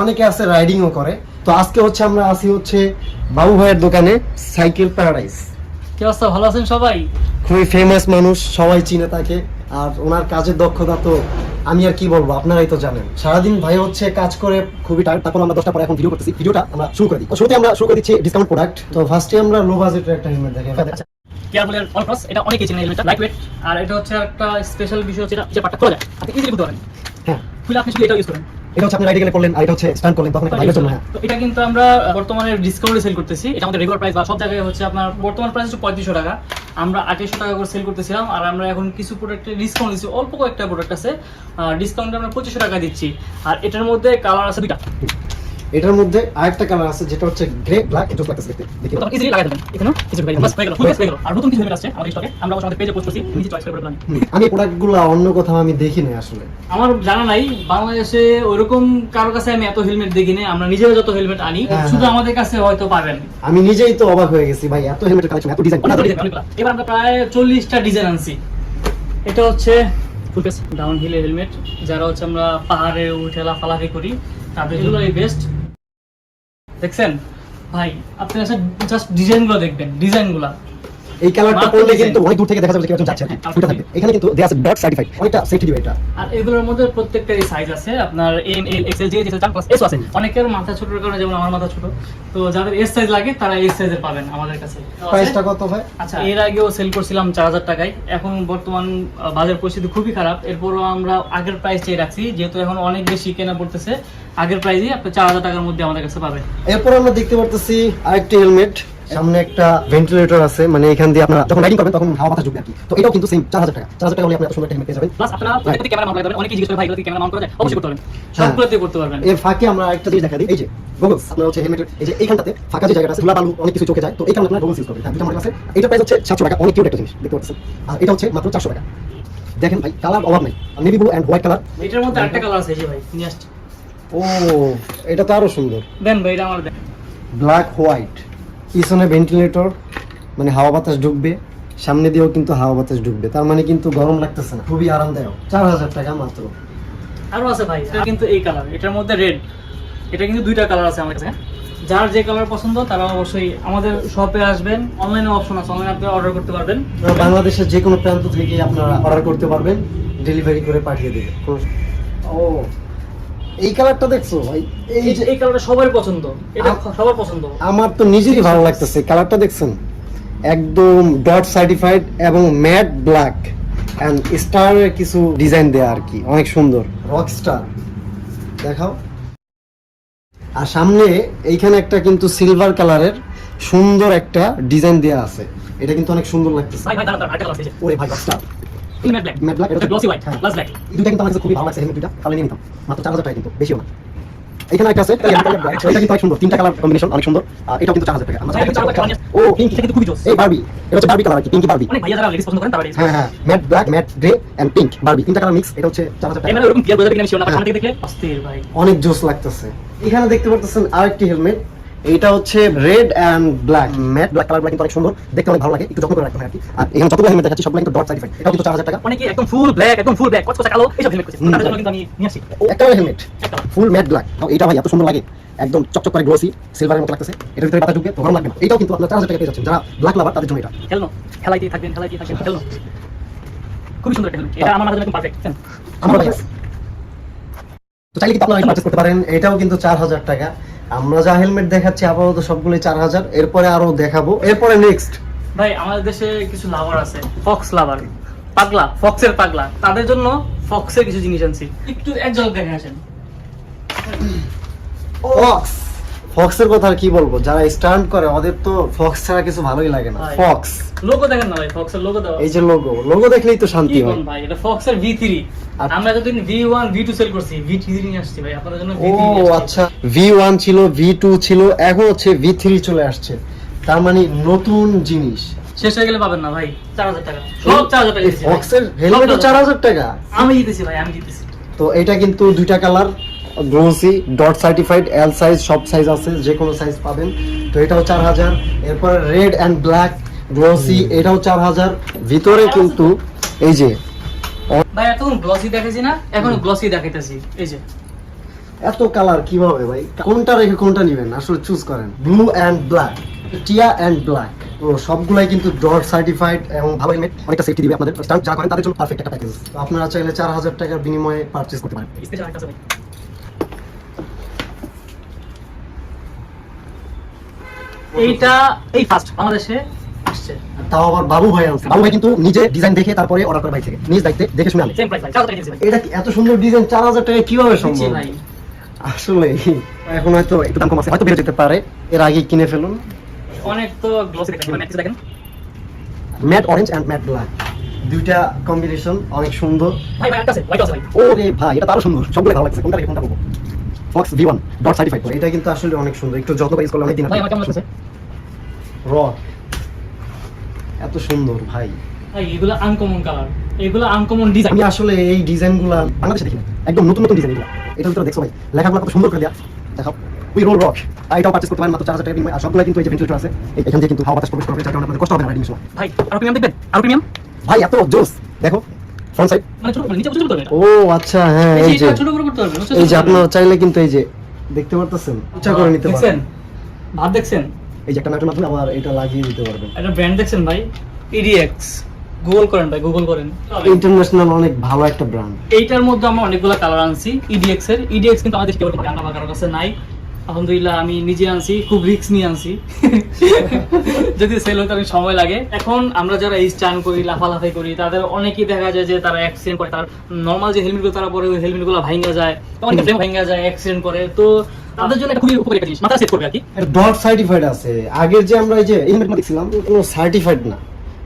অনেকে আছে রাইডিংও করে। তো আজকে হচ্ছে আমরা আসি হচ্ছে বাবু ভাইয়ের দোকানে, সাইকেল প্যারাডাইস। কি অবস্থা, ভালো আছেন সবাই? খুবই ফেমাস মানুষ, সবাই চিনে তাকে। আর ওনার কাজের দক্ষতা তো আমি আর কি বলবো, আপনারাই তো জানেন। সারাদিন ভাই হচ্ছে কাজ করে খুবই টায়ার্ড, তারপর আমরা 10টা পরে এখন ভিডিও করতেছি। ভিডিওটা আমরা শুরু করে দিই। তো শুরুতে আমরা শুরু করে দিচ্ছি ডিসকাউন্ট প্রোডাক্ট। তো ফার্স্টে আমরা লো বাজেটের একটা হেলমেট দেখে। আচ্ছা, কেয়ারফুলের অল ক্রস, এটা অনেকেই চেনে। হেলমেটটা লাইট ওয়েট, আর এটা হচ্ছে একটা স্পেশাল বিষয় হচ্ছে এটা যে পার্টটা খোলা যায়, আপনি ইজিলি খুলতে পারেন। হ্যাঁ, খুলে আপনি শুধু এটা ইউজ করেন। এটা হচ্ছে আপনি রাইডিং এ করলেন, আর এটা হচ্ছে স্ট্যান্ড করলেন, তখন বাইরের জন্য। হ্যাঁ, তো এটা কিন্তু আমরা বর্তমানে ডিসকাউন্টে সেল করতেছি। এটা আমাদের রেগুলার প্রাইস বা সব জায়গায় হচ্ছে আপনার বর্তমান প্রাইস হচ্ছে 3500 টাকা, আমরা 2800 টাকা করে সেল করতেছিলাম। আর আমরা এখন কিছু প্রোডাক্টে ডিসকাউন্ট দিচ্ছি, অল্প কয়েকটা প্রোডাক্ট আছে ডিসকাউন্টে আমরা 2500 টাকা দিচ্ছি। আর এটার মধ্যে কালার আছে দুইটা। এটার মধ্যে আরেকটা কালার আছে যেটা হচ্ছে গ্রে ব্ল্যাক। এটা লাগতেছে দেখতে, দেখি তখন ইজিলি লাগাই দেবেন এখানেও কিছু ভাই বাস হয়ে গেল, ফুল হয়ে গেল। আর নতুন কিছু হেলমেট আছে আমাদের স্টকে, আমরা আমাদের পেজে পোস্ট করছি, নিজে চয়েস করে বললাম। আমি প্রোডাক্টগুলো অন্য কোথাও আমি দেখি না আসলে, আমার জানা নাই বাংলাদেশে ওইরকম কারো কাছে আমি এত হেলমেট দেখি না। আমরা নিজেরা যত হেলমেট আনি শুধু আমাদের কাছে হয়তো পাবেন। আমি নিজেই তো অবাক হয়ে গেছি ভাই, এত হেলমেটের কালেকশন, এত ডিজাইন। এবার আমরা প্রায় 40টা ডিজাইন আনছি। এটা হচ্ছে ফুল ফেস ডাউন হিলের হেলমেট, যারা হচ্ছে আমরা পাহাড়ে উঠে লাফালাফি করি তাদের জন্য এই বেস্ট। দেখছেন ভাই, আপনি জাস্ট ডিজাইনগুলো দেখবেন, ডিজাইনগুলো। এই কালারটা পরলে কিন্তু অনেক দূর থেকে দেখা যাবে যে কেউ যাচ্ছে। ফুলটা থাকবে এখানে, কিন্তু দেয়া আছে ডট সার্টিফাইড, অনেকটা সেফটি দিবে এটা। আর এগুলোর মধ্যে প্রত্যেকটারই সাইজ আছে, আপনার এম এল এক্সএল যে যেটা চান প্লাস এস আছে। অনেকের মাথা ছোটর কারণে, যেমন আমার মাথা ছোট, তো যাদের এস সাইজ লাগে তারা এস সাইজের পাবেন আমাদের কাছে। প্রাইসটা কত ভাই? আচ্ছা, এর আগেও সেল করছিলাম 4000 টাকায়। এখন বর্তমান বাজার পরিস্থিতি খুবই খারাপ, এরপরও আমরা আগের প্রাইস চেয়ে রাখছি, যেহেতু এখন অনেক বেশি কেনা পড়তেছে। আগের প্রাইসই আপনি 4000 টাকার মধ্যে আমাদের কাছে পাবেন। এরপর আমরা দেখতে পারতেছি আরেকটি হেলমেট, সামনে একটা ভেন্টিলেটর আছে, মানে এখান দিয়ে আপনারা যখন রাইডিং করবেন তখন হাওয়া বাতাস ঢুকবে আর কি। তো এটাও কিন্তু সেম 4000 টাকা। 4000 টাকা হলে আপনি এত সুন্দর একটা হেলমেট পেয়ে যাবেন। প্লাস আপনারা এটাতে ক্যামেরা মাউন্ট করতে পারবেন। অনেকেই জিজ্ঞেস করে ভাই এটাতে ক্যামেরা মাউন্ট করা যায়, অবশ্যই করতে পারবেন, সবগুলোতে করতে পারবেন। এর ফাঁকে আমরা একটা জিনিস দেখা দিই, এই যে গগলস। আপনারা হচ্ছে হেলমেটের এই যে এইখানটাতে ফাঁকা যে জায়গাটা আছে, ধুলা বালু অনেক কিছু চোখে যায়, তো এই কারণে আপনারা গগলস ইউজ করবেন। দুটো মডেল আছে, এটা প্রাইস হচ্ছে 700 টাকা। অনেক কিউট একটা জিনিস দেখতে পাচ্ছেন। আর এটা হচ্ছে মাত্র 400 টাকা। দেখেন ভাই, কালার অভাব নাই, navy blue and white colour. এটার মধ্যে আরেকটা কালার আছে, এই যে ভাই নিয়ে আসছি। ও, এটা তো আরো সুন্দর। দেন ভাই, এটা আমার দেন। ব্ল্যাক হোয়াইট, পিছনে ভেন্টিলেটর, মানে হাওয়া বাতাস ঢুকবে, সামনে দিয়েও কিন্তু হাওয়া বাতাস ঢুকবে, তার মানে কিন্তু গরম লাগতেছে না, খুবই আরামদায়ক। 4000 টাকা মাত্র। আরো আছে ভাই, এটা কিন্তু এই কালার, এটার মধ্যে রেড। এটা কিন্তু দুইটা কালার আছে আমার কাছে। যার যে কালার পছন্দ তারা অবশ্যই আমাদের শপে আসবেন। অনলাইনে অপশন আছে, অনলাইনে আপনি অর্ডার করতে পারবেন। বাংলাদেশের যে কোনো প্রান্ত থেকে আপনারা অর্ডার করতে পারবেন, ডেলিভারি করে পাঠিয়ে দেবে। ও, এই কালারটা দেখছো ভাই? এই কালারটা সবার পছন্দ, এটা সবার পছন্দ। আমার তো নিজেরই ভালো লাগতেছে কালারটা, দেখছেন? একদম ডট সার্টিফাইড এবং ম্যাট ব্ল্যাক এন্ড স্টারের কিছু ডিজাইন দেয়া আর কি, অনেক সুন্দর। রক স্টার দেখাও। আর সামনে এইখানে একটা কিন্তু সিলভার কালারের সুন্দর একটা ডিজাইন দেয়া আছে, এটা কিন্তু অনেক সুন্দর লাগতেছে। ভাই দাঁড়ান, আরেকটা কালার আছে। ওরে ভাই, rock star mat black, matte black, এটা গ্লসি হোয়াইট প্লাস ব্ল্যাক। এই দুটো কিন্তু আমার কাছে খুবই ভালো লাগছে। হেলমেট দুটো কালার নিয়ে নিতাম, মাত্র 4000 টাকা, কিন্তু বেশিও না। এখানে একটা আছে, এটা কিন্তু অনেক সুন্দর, তিনটা কালার কম্বিনেশন অনেক সুন্দর। আর এটাও কিন্তু 4000 টাকা। ও পিঙ্ক, এটা কিন্তু খুবই জোস। এই বারবি, এটা হচ্ছে বারবি কালার আর কি, পিঙ্কি বারবি। অনেক ভাইয়া যারা লেডিস পছন্দ করেন তারা হ্যাঁ হ্যাঁ, matte black, matte grey and pink Barbie, তিনটা কালার মিক্স। এটা হচ্ছে 4000 টাকা। এমন এরকম ক্লিয়ার বোঝা কিনা আমি শিওর না, সামনে থেকে দেখলে অস্থির ভাই, অনেক জোস লাগতেছে। এখানে দেখতে পারতেছেন আরেকটি হেলমেট, এটা হচ্ছে red and black, matte black colour, কিন্তু অনেক সুন্দর দেখতে, অনেক ভালো লাগে, একটু যত্ন করে রাখতে হয় আর কি। আর এখানে যতগুলো হেলমেট দেখাচ্ছি সবগুলো কিন্তু ডট সার্টিফাইড, এটা কিন্তু 4000 টাকা। অনেকে একদম ফুল ব্ল্যাক কচকচা কালো এইসব হেলমেট করছে, তাদের জন্য কিন্তু আমি নিয়ে আসি একটা হেলমেট ফুল ম্যাট ব্ল্যাক। এটা ভাই এত সুন্দর লাগে, একদম চকচক করে গ্লোসি সিলভারের মতো লাগতেছে। এটার ভিতরে বাতাস ঢুকবে তো গরম লাগবে না। এটাও কিন্তু আপনারা 4000 টাকা পেয়ে যাচ্ছেন। যারা ব্ল্যাক লাভার তাদের জন্য এটা খেলাইতেই থাকবেন খেলনো। খুবই সুন্দর একটা হেলমেট, এটা আমার মাথার জন্য একদম পারফেক্ট। আমার ভাই তো চাইলে কিন্তু আপনারা পারচেজ করতে পারেন। এটাও কিন্তু 4000 টাকা। আমরা যা হেলমেট দেখাচ্ছি আপাতত সবগুলোই 4000, এরপরে আরো দেখাবো। এরপরে নেক্সট ভাই, আমাদের দেশে কিছু লাভার আছে, ফক্স লাভার, পাগলা, ফক্সের পাগলা, তাদের জন্য ফক্সের কিছু জিনিস আনছি, একটু এক ঝলক দেখে আসেন। ফক্স, ফক্সের কথা আর কি বলবো, যারা স্টান্ট করে ওদের তো ফক্স ছাড়া কিছু ভালোই লাগে না। ফক্স লোগো দেখেন না ভাই, ফক্সের লোগো দাও, এই যে লোগো দেখলেই তো শান্তি হয় ভাই। এটা ফক্সের V3, আমরা যতদিন V1 V2 সেল করছি, V3 নিয়ে আসছি ভাই আপনাদের জন্য। ও আচ্ছা, V1 ছিল, V2 ছিল, এখন হচ্ছে V3 চলে আসছে, তার মানে নতুন জিনিস। শেষ হয়ে গেলে পাবেন না ভাই, 4000 টাকা, সব 4000 টাকা দিছি। ফক্সের হেলমেটও 4000 টাকা আমি জিতেছি ভাই, আমি জিতেছি। তো এটা কিন্তু দুইটা colour, glossy, dot certified, L size, সব সাইজ আছে, যে কোনো সাইজ পাবেন। তো এটাও 4000। এরপর রেড এন্ড ব্ল্যাক গ্লোসি, এটাও 4000। ভিতরে কিন্তু এই যে ভাই এতক্ষণ গ্লসি দেখাইছি না, এখন গ্লসি দেখাইতেছি। এই যে এত কালার কিভাবে ভাই, কোনটা রেখে কোনটা নেবেন আসলে চুজ করেন। ব্লু অ্যান্ড ব্ল্যাক, টিয়া অ্যান্ড ব্ল্যাক, তো সবগুলাই কিন্তু ডট সার্টিফাইড এবং ভালো হেলমেট, অনেকটা সেফটি দিবে আপনাদের। স্টান্ট যারা করেন তাদের জন্য পারফেক্ট একটা প্যাকেজ। তো আপনারা চাইলে 4000 টাকার বিনিময়ে পারচেজ করতে পারেন। স্পেশাল একটা আছে ভাই। এইটা এই ফার্স্ট বাংলাদেশে আসছে, তাও আবার বাবু ভাই আনছে। বাবু ভাই কিন্তু নিজে ডিজাইন দেখে তারপরে অর্ডার করে ভাই থেকে, নিজ দায়িত্বে দেখে শুনে আনে। সেম প্রাইস ভাই, 4000 টাকা দিয়েছি ভাই। এটা কি এত সুন্দর ডিজাইন 4000 টাকায় কিভাবে দিচ্ছি সম্ভব ভাই। আসলে? এখন হয়তো একটু দাম কম আছে, হয়তো বেড়ে যেতে পারে, এর আগে কিনে ফেলুন। অনেক তো গ্লসি দেখেন, ম্যাট দেখেন। Matte orange and matte black, দুইটা কম্বিনেশন অনেক সুন্দর। ভাই ভাই একটা আছে, হোয়াইট আছে ভাই। ওরে ভাই, এটা তো আরো সুন্দর, সবগুলো ভালো লাগছে। কোনটা রেখে কোনটা বলবো? ফক্স V1 ডট সার্টিফাইড, এটা কিন্তু আসলে অনেক সুন্দর, একটু যত্ন করে ইউজ করলে অনেক দিন ভাই আমার কেমন লাগছে? রক এত সুন্দর ভাই। ভাই এগুলো আনকমন কালার, এগুলো আনকমন ডিজাইন। আমি আসলে এই ডিজাইনগুলো বাংলাদেশে দেখি না, একদম নতুন নতুন ডিজাইন এগুলো। এটা ভিতরে দেখছো ভাই, লেখাগুলো কত সুন্দর করে দেয়া। দেখাও, উই রোল রক, এটাও পারচেজ করতে পারেন মাত্র 4000 টাকা বিনিময়ে। আর সবগুলো কিন্তু এই যে ভেন্টিলেটর আছে, এখান থেকে কিন্তু হাওয়া বাতাস প্রবেশ করবে, যার কারণে আপনাদের কষ্ট হবে না রাইডিং সময়। ভাই আর প্রিমিয়াম দেখবেন, আর প্রিমিয়াম ভাই এত জোস, দেখো ফ্রন্ট সাইড। মানে ছোট, মানে নিচে ছোট করতে হবে। ও আচ্ছা, হ্যাঁ এই এই যে যে ছোট করে করতে হবে। এই যে আপনারা চাইলে কিন্তু এই যে দেখতে পারতেছেন, উঁচা করে নিতে দেখছেন পারেন। ভাব, দেখছেন এই যে একটা নাটের মাধ্যমে আবার এটা লাগিয়ে দিতে পারবেন। এটা ব্র্যান্ড দেখছেন ভাই, EDX। গুগল করেন ভাই, গুগল করেন। ইন্টারন্যাশনাল অনেক ভালো একটা ব্র্যান্ড। এইটার মধ্যে আমরা অনেকগুলো কালার আনছি EDX এর। EDX কিন্তু আমাদের কেউ আমার কারোর কাছে নাই, আলহামদুলিল্লাহ আমি নিজে আনছি, খুব রিস্ক নিয়ে আনছি। যদি সেল হতে অনেক সময় লাগে। এখন আমরা যারা স্টান করি, লাফালাফি করি, তাদের অনেকেই দেখা যায় যে তারা অ্যাক্সিডেন্ট করে। তার নর্মাল যে হেলমেটগুলো তারা পরে, ওই হেলমেটগুলো ভাঙা যায়, অনেকে ফ্রেম ভাঙা যায়, অ্যাক্সিডেন্ট করে। তো তাদের জন্য এটা খুবই উপকারী একটা জিনিস, মাথা সেট করবে আর কি। এটা ডট সার্টিফাইড আছে। আগের যে আমরা এই যে হেলমেটগুলো দেখছিলাম, এগুলো সার্টিফাইড না,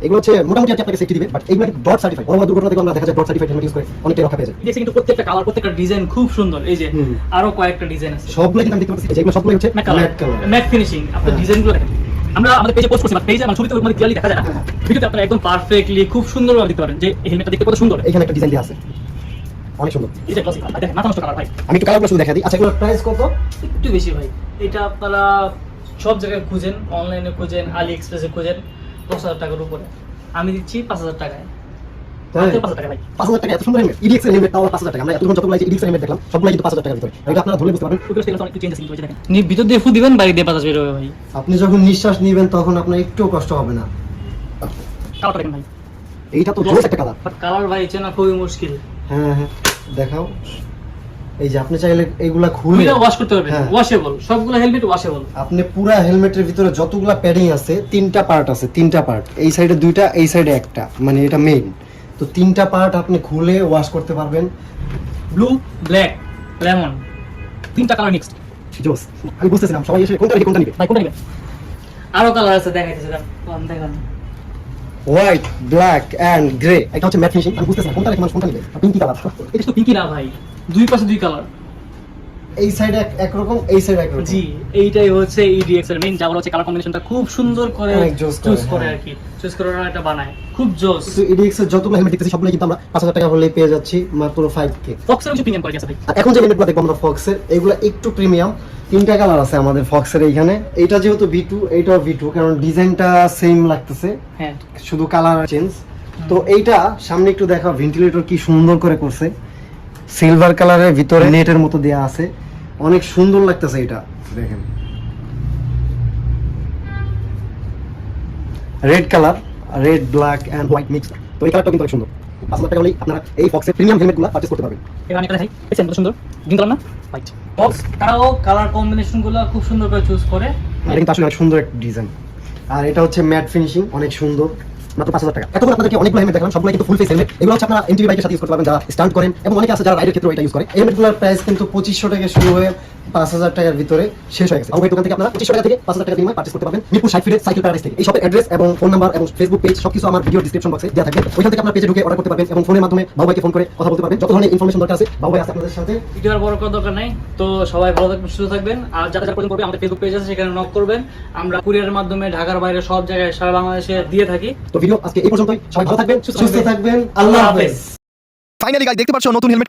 এগুলো হচ্ছে মোটামুটি আপনাকে সেফটি দিবে, বাট এগুলো ডট সার্টিফাইড। বড় বড় দুর্ঘটনা থেকে আমরা দেখা যায় ডট সার্টিফাইড হেলমেট ইউজ করে অনেকটাই রক্ষা পেয়ে যায়। দেখছি কিন্তু প্রত্যেকটা কালার, প্রত্যেকটা ডিজাইন খুব সুন্দর। এই যে আরো কয়েকটা ডিজাইন আছে, সবগুলো কিন্তু আমি দেখতে পাচ্ছি যেগুলো সবগুলো হচ্ছে matte matte colour, matte finishing. আপনার ডিজাইনগুলো দেখেন, আমরা আমাদের পেজে পোস্ট করছি, বাট পেজে আমার ছবিতে ওই ক্লিয়ারলি দেখা যায় না। ভিডিওতে আপনারা একদম পারফেক্টলি খুব সুন্দরভাবে দেখতে পারেন যে এই হেলমেটটা দেখতে কত সুন্দর। এখানে একটা ডিজাইন দেওয়া আছে, অনেক সুন্দর। এই যে ক্লাসিক দেখেন, মাথা নষ্ট কালার ভাই। আমি একটু কালারগুলো শুধু দেখা দিই। আচ্ছা, এগুলোর প্রাইস কত? একটু বেশি ভাই। এটা আপনারা সব জায়গায় খুঁজেন, অনলাইনে খুঁজেন, আলি এক্সপ্রেসে খুঁজেন, 10,000 টাকার উপরে। আমি দিচ্ছি 5,000 টাকায়। তাই? 5,000 টাকা ভাই। 5000 টাকা এত সুন্দর হেলমেট, EDX এর হেলমেট, তাও 5000 টাকা। আমরা এতক্ষণ যতগুলো EDX এর হেলমেট দেখলাম, সবগুলো কিন্তু 5000 টাকার ভিতরে। এটা আপনারা ধরে বুঝতে পারবেন। ওগুলো সেগুলো তো একটু চেঞ্জ আছে কিন্তু, ওই যে দেখেন। ভিতর দিয়ে ফু দিবেন, বাইরে দিয়ে বাতাস বের হবে ভাই। আপনি যখন নিঃশ্বাস নেবেন তখন আপনার একটু কষ্ট হবে না। কালারটা দেখেন ভাই, এইটা তো জোস একটা কালার। বাট কালার ভাই চেনা খুবই মুশকিল। হ্যাঁ হ্যাঁ, দেখাও। এই যে আপনি চাইলে এইগুলা খুলে এটা ওয়াশ করতে পারবেন, হ্যাঁ। ওয়াশেবল। সবগুলো হেলমেট ওয়াশেবল। আপনি পুরা হেলমেটের ভিতরে যতগুলা প্যাডিং আছে, 3টা পার্ট আছে, 3টা পার্ট, এই সাইডে 2টা, এই সাইডে একটা, মানে এটা মেইন। তো 3টা পার্ট আপনি খুলে ওয়াশ করতে পারবেন। ব্লু, ব্ল্যাক, লেমন, 3টা কালার মিক্সড। জোস। আমি বুঝতেছিলাম সবাই এসে কোনটা রেখে কোনটা নিবে। ভাই কোনটা নেবেন? আরো কালার আছে, দেখাইতেছে দেখান। হোয়াইট, ব্ল্যাক এন্ড গ্রে, এটা হচ্ছে ম্যাট ফিনিশিং। আমি বুঝতেছিলাম কোনটা রেখে মানুষ কোনটা নিবে। পিঙ্কি কালার, এটা তো পিঙ্কি না ভাই, দুই পাশে দুই কালার। এই সাইডে একরকম, এই সাইডে একরকম। জি, এইটাই হচ্ছে EDX এর মেইন, যা বলা হচ্ছে কালার কম্বিনেশনটা খুব সুন্দর করে অনেক জোস করে, চুজ করে হ্যাঁ। আর কি। চুজ করে ওরা এটা বানায়, খুব জোস। তো EDX এর যতগুলো হেলমেট দেখতেছি সবগুলো কিন্তু আমরা 5000 টাকা হলেই পেয়ে যাচ্ছি, মাত্র 5K। ফক্সের কিছু প্রিমিয়াম কোয়ালিটি আছে ভাই। আর এখন যে হেলমেটগুলো দেখবো আমরা ফক্সের, এগুলো একটু প্রিমিয়াম। 3টা কালার আছে আমাদের ফক্সের এইখানে। এইটা যেহেতু V2, এইটাও V2, কারণ ডিজাইনটা সেম লাগতেছে, হ্যাঁ, শুধু কালার চেঞ্জ। তো এইটা সামনে একটু দেখা, ভেন্টিলেটর কি সুন্দর করে করছে, সিলভার কালারের ভিতরে নেটের মতো দেয়া আছে, অনেক সুন্দর লাগতেছে এটা। দেখেন red colour, red, black and white mix. তো এই কালারটা কিন্তু অনেক সুন্দর। 5000 টাকা হলেই আপনারা এই ফক্সের প্রিমিয়াম হেলমেটগুলো পারচেজ করতে পারবেন। এখানে একটা দেখাই, দেখছেন কত সুন্দর গ্রিন কালার না, হোয়াইট বক্স। তারাও কালার কম্বিনেশনগুলো খুব সুন্দর করে চুজ করে। এটা কিন্তু আসলে অনেক সুন্দর একটা ডিজাইন। আর এটা হচ্ছে ম্যাট ফিনিশিং, অনেক সুন্দর, মাত্র 5000 টাকা। এতক্ষণ আপনাদেরকে অনেকগুলো হেলমেট দেখলাম, সবগুলো কিন্তু ফুল ফেস হেলমেট। এগুলো হচ্ছে আপনারা এমটিভি বাইকের সাথে ইউজ করতে পারবেন, যারা স্টান্ট করেন, এবং অনেকে আছে যারা রাইডের ক্ষেত্রে এটা ইউজ করে। এই হেলমেটগুলোর প্রাইস কিন্তু 2500 টাকা শুরু হয়ে 5000 টাকার ভিতরে শেষ হয়ে গেছে। আমাদের দোকান থেকে আপনারা 2500 টাকা থেকে 5000 টাকা বিনিময়ে পারচেজ করতে পারবেন, মিরপুর 60 ফিটের সাইকেল প্যারাডাইস থেকে। এই শপের অ্যাড্রেস এবং ফোন নাম্বার এবং ফেসবুক পেজ সবকিছু আমার ভিডিও ডেসক্রিপশন বক্সে দেওয়া থাকবে। ওইখান থেকে আপনারা পেজে ঢুকে অর্ডার করতে পারবেন এবং ফোনের মাধ্যমে বাবু ভাইকে ফোন করে কথা বলতে পারবেন। যত ধরনের ইনফরমেশন দরকার আছে বাবু ভাই আছে আপনাদের সাথে। ভিডিও আর বড় করার দরকার নাই। তো সবাই ভালো থাকবেন, সুস্থ থাকবেন। আর যারা যারা পর্যন্ত করবে, আমাদের ফেসবুক পেজ আছে, সেখানে নক করবেন। আমরা কুরিয়ারের মাধ্যমে ঢাকার বাইরে সব জায়গায় সারা বাংলাদেশে দিয়ে থাকি। তো ভিডিও আজকে এই পর্যন্তই। সবাই ভালো থাকবেন, সুস্থ থাকবেন, আল্লাহ হাফেজ। ফাইনালি গাইস দেখতে পাচ্ছ নতুন হেলমেট